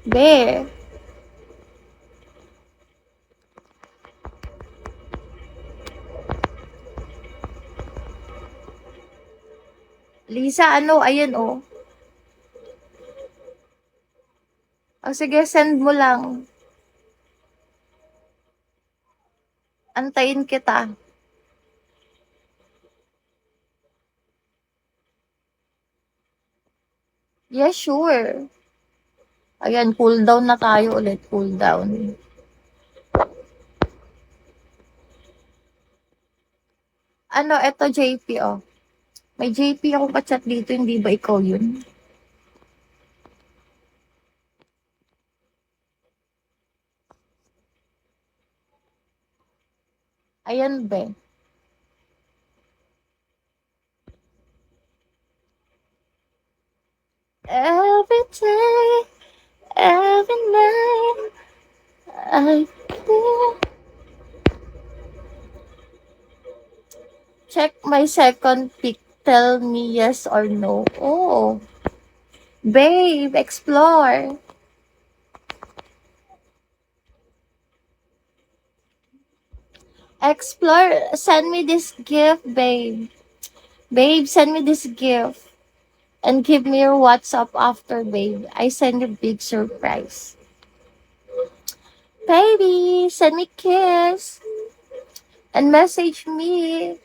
Be. Lisa, ano? Ayan, oh. O, sige, send mo lang. Antayin kita. Yeah, sure. Ayan, cool down na tayo ulit. Cool down. Ano, eto JP, oh. May JP ako ka-chat dito, hindi ba ikaw yun? Ayan, be. Every day, every night, I feel. Check my second pic. Tell me yes or no. Oh, babe, explore. Explore. Send me this gift, babe. Babe, send me this gift. And give me your WhatsApp after, babe. I send you big surprise. Baby, send me kiss. And message me.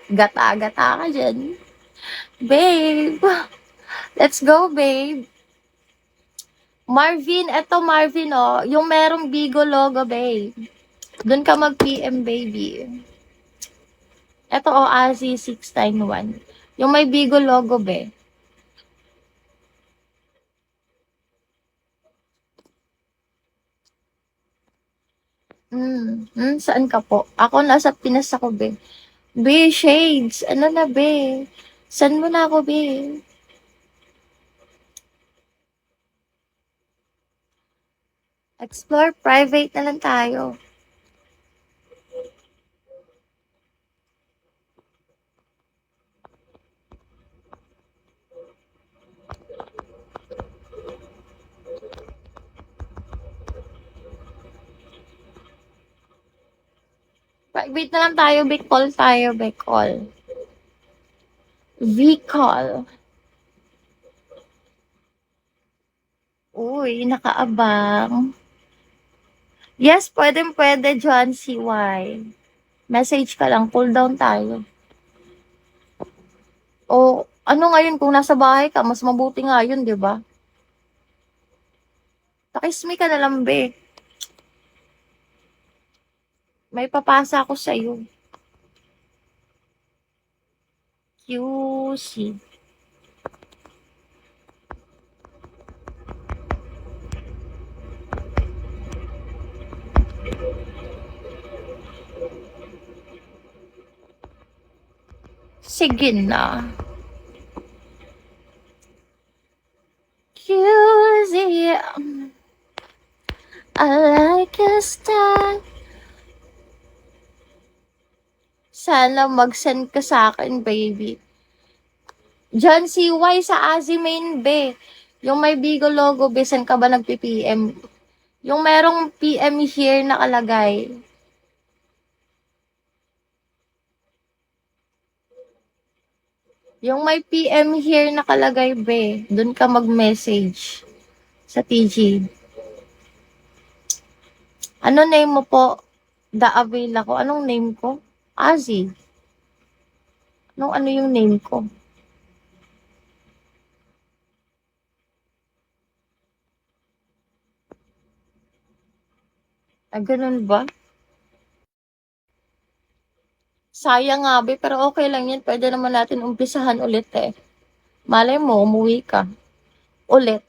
Gata-gata ka dyan. Babe. Let's go, babe. Marvin, eto Marvin, oh. Yung merong Bigo logo, babe. Doon ka mag-PM, baby. Eto, oh, Azi691. Yung may Bigo logo, be. Saan ka po? Ako nasa Pinas ako, be. Be, shades. Ano na, be? Saan mo na ako, be? Explore private na lang tayo. Private na lang tayo, be. Call tayo, be. Call. V-call. Uy, nakaabang. Yes, pwede, John CY. Message ka lang, cool down tayo. O, ano ngayon kung nasa bahay ka, mas mabuti nga yun, di ba? Pakismi ka na lang, be. May papasa ako sa'yo. QC. Sige na. QC. I like your style. Sana mag-send ka sa akin, baby. John CY sa Azimain, be. Yung may Bigo logo, be, saan ka ba nagpi-PM? Yung merong PM here nakalagay. Yung may PM here nakalagay, be. Doon ka mag-message sa TG. Ano name mo po? The avail ako. Anong name ko? Azi. Ano yung name ko? Ah, ganun ba? Sayang nga, be, pero okay lang yan. Pwede naman natin umpisahan ulit eh. Malay mo, umuwi ka. Ulit.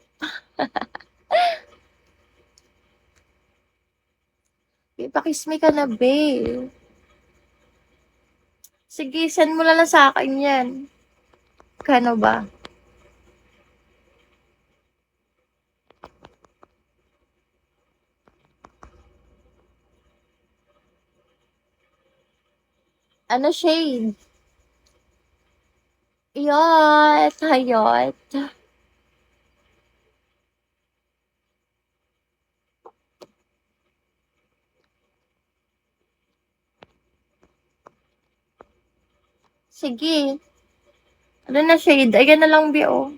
Ipakismi ka na, be. Sige, send mo na lang sa akin yan. Kano ba? Ano shade? Yot, hayot. Sige. Ano na shade? Ayan na lang, B.O.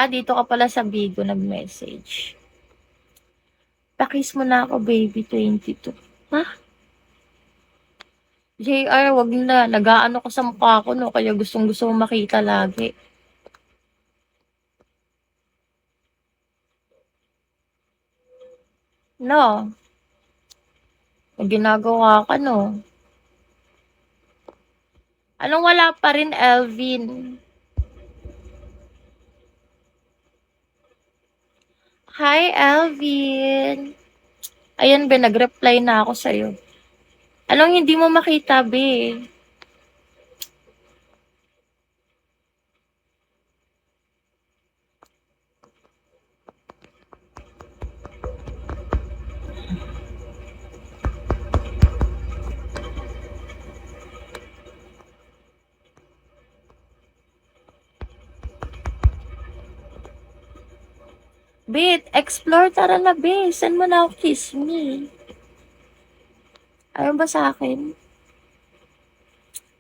Dito ka pala sa Bigo nag-message. Pakis mo na ako, baby, 22. Ha? JR, wag na. Nag-aano ka sa mukha ko, no? Kaya gustong-gusto mo makita lagi. No? May ginagawa ka, no? Anong wala pa rin, Elvin? Hi, Elvin. Ayan, be, nag-reply na ako sa'yo. Anong hindi mo makita, be? Be, explore, tara na, be. Saan mo na ako kiss me? Ayaw ba sa akin?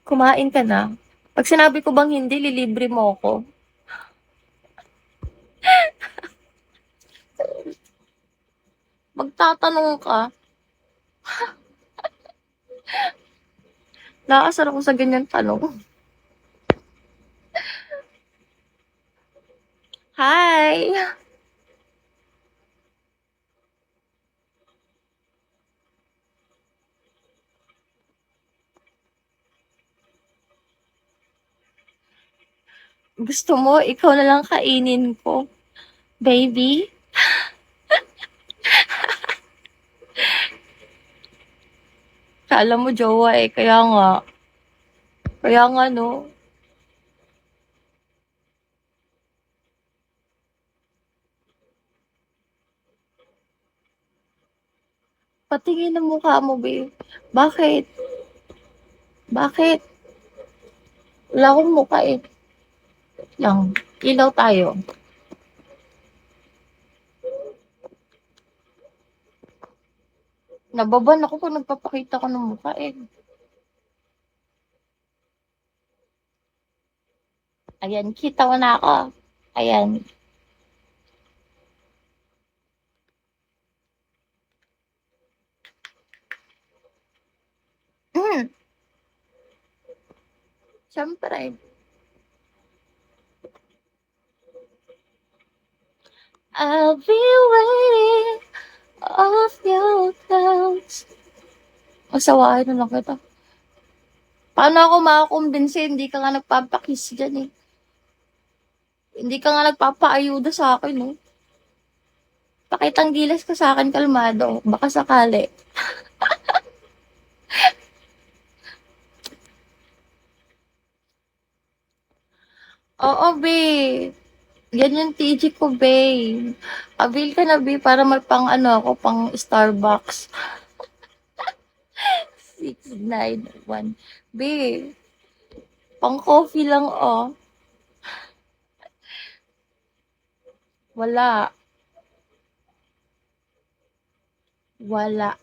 Kumain ka na. Pag sinabi ko bang hindi, lilibre mo ako. Magtatanong ka. Nakasar ako sa ganyan tanong. Hi! Gusto mo, ikaw na lang kainin ko. Baby? Kala mo jowa eh, kaya nga. Kaya nga no. Patingin ang mukha mo, babe. Bakit? Bakit? Wala akong mukha eh. Lang. Ilaw tayo. Nababan ako kung nagpapakita ko ng mukha eh. Ayan, kita mo na ako. Ayan. Mm, Siyempre. I'll be waiting off your clouds. Masawain na lang kita. Paano ako makakumbinsi? Hindi ka nga nagpapakiss dyan eh. Hindi ka nga nagpapaayuda sa akin, no? Pakitang gilas ka sa akin, kalmado. Baka sakali. Oo, be. Yan yung TG ko, be. Avail ka na, be, para magpang ano ako, pang Starbucks. 691. Be, pang coffee lang, oh. Wala. Wala.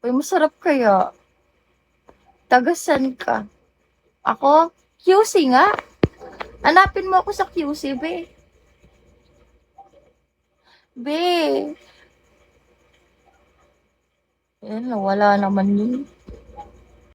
Uy, masarap kaya. Tagasan ka. Ako? QC nga. Hanapin mo ako sa QC, be. Be. Ayan, wala naman yun.